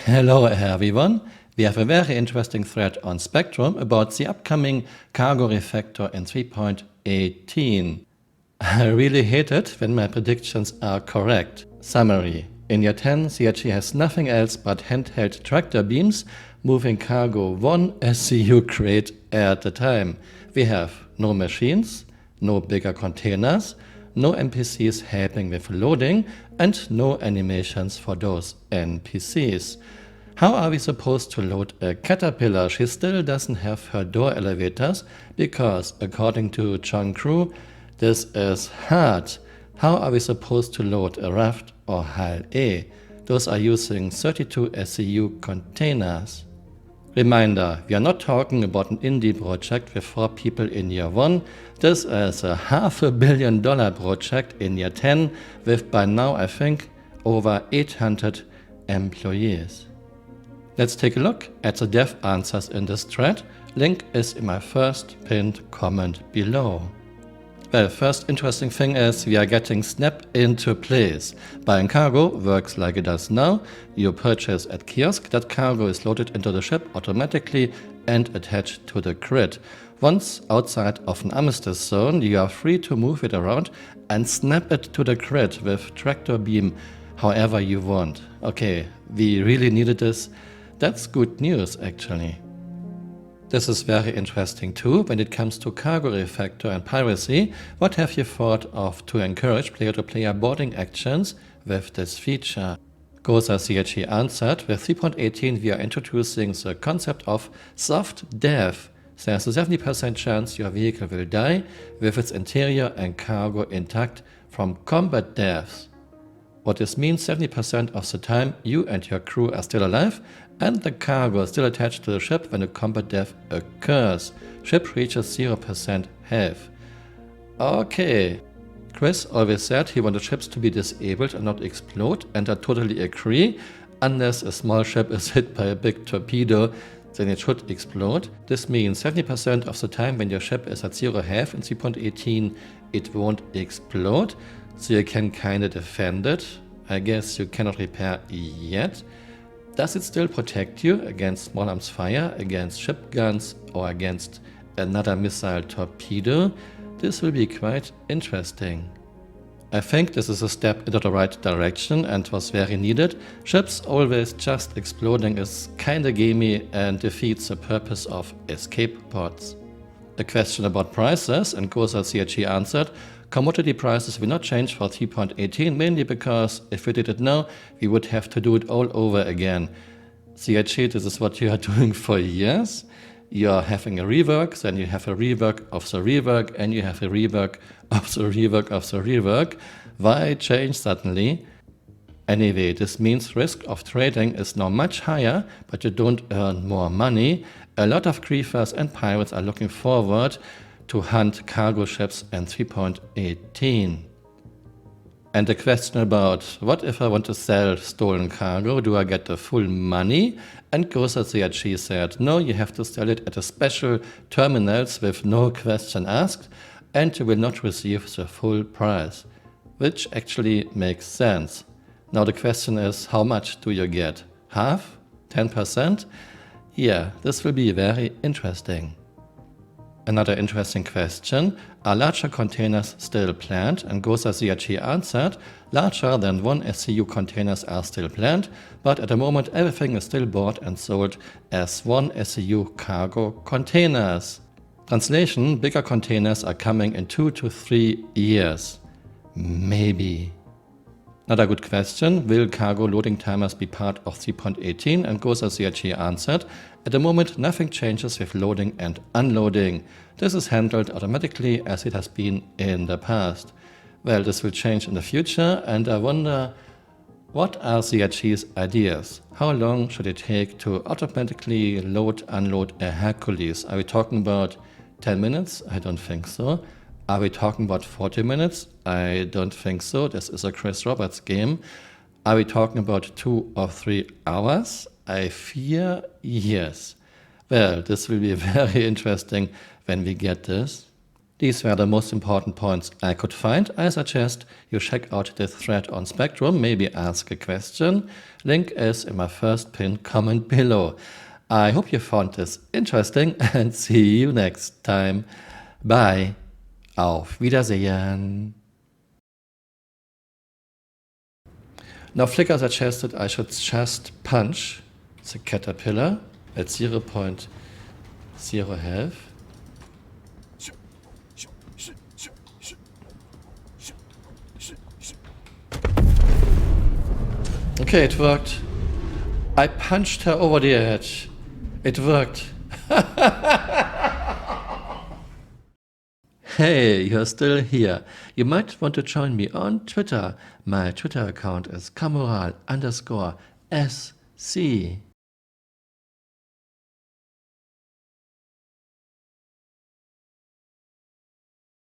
Hello everyone. We have a very interesting thread on Spectrum about the upcoming Cargo Refactor in 3.18. I really hate it when my predictions are correct. Summary. In year 10, CRG has nothing else but handheld tractor beams moving cargo one SCU crate at a time. We have no machines, no bigger containers, no NPCs helping with loading, and no animations for those NPCs. How are we supposed to load a caterpillar? She still doesn't have her door elevators because, according to John Crew, this is hard. How are we supposed to load a raft or hull A? Those are using 32 SCU containers. Reminder, we are not talking about an indie project with 4 people in year 1. This is a $500 million project in year 10 with by now I think over 800 employees. Let's take a look at the dev answers in this thread. Link is in my first pinned comment below. Well, first interesting thing is we are getting Snap into place. Buying cargo works like it does now. You purchase at kiosk, that cargo is loaded into the ship automatically and attached to the grid. Once outside of an armistice zone, you are free to move it around and snap it to the grid with tractor beam however you want. Okay, we really needed this. That's good news actually. This is very interesting too when it comes to Cargo Refactor and piracy. What have you thought of to encourage player-to-player boarding actions with this feature? Goza CHE answered, with 3.18 we are introducing the concept of soft death. There's a 70% chance your vehicle will die with its interior and cargo intact from combat deaths. What this means, 70% of the time you and your crew are still alive and the cargo is still attached to the ship when a combat death occurs. Ship reaches 0% health. Okay. Chris always said he wanted ships to be disabled and not explode, and I totally agree. Unless a small ship is hit by a big torpedo, then it should explode. This means 70% of the time when your ship is at 0 health in 3.18 it won't explode. So you can kinda defend it. I guess you cannot repair yet. Does it still protect you against small arms fire, against ship guns, or against another missile torpedo? This will be quite interesting. I think this is a step into the right direction and was very needed. Ships always just exploding is kinda gamey and defeats the purpose of escape pods. A question about prices, and Goza CHE answered, commodity prices will not change for 3.18, mainly because if we did it now, we would have to do it all over again. CHE, this is what you are doing for years. You are having a rework, then you have a rework of the rework, and you have a rework of the rework of the rework. Why change suddenly? Anyway, this means risk of trading is now much higher, but you don't earn more money. A lot of griefers and pirates are looking forward to hunt cargo ships in 3.18. And the question about, what if I want to sell stolen cargo, do I get the full money? And Goza CHE said, no, you have to sell it at a special terminals with no question asked, and you will not receive the full price, which actually makes sense. Now the question is, how much do you get? Half? 10%? Yeah, this will be very interesting. Another interesting question, are larger containers still planned? And Goza CHE answered, larger than 1 SCU containers are still planned, but at the moment everything is still bought and sold as 1 SCU cargo containers. Translation, bigger containers are coming in 2 to 3 years. Maybe. Another good question, will cargo loading timers be part of 3.18? And Goza CHE answered, at the moment nothing changes with loading and unloading. This is handled automatically as it has been in the past. Well, this will change in the future, and I wonder, what are CHE's ideas? How long should it take to automatically load, unload a Hercules? Are we talking about 10 minutes? I don't think so. Are we talking about 40 minutes? I don't think so. This is a Chris Roberts game. Are we talking about 2 or 3 hours? I fear yes. Well, this will be very interesting when we get this. These were the most important points I could find. I suggest you check out the thread on Spectrum, maybe ask a question. Link is in my first pinned comment below. I hope you found this interesting and see you next time. Bye. Auf Wiedersehen. Now Flickr suggested I should just punch the caterpillar at 0.0 health. Okay, it worked. I punched her over the edge. It worked. Hey, you're still here. You might want to join me on Twitter. My Twitter account is Camural_SC.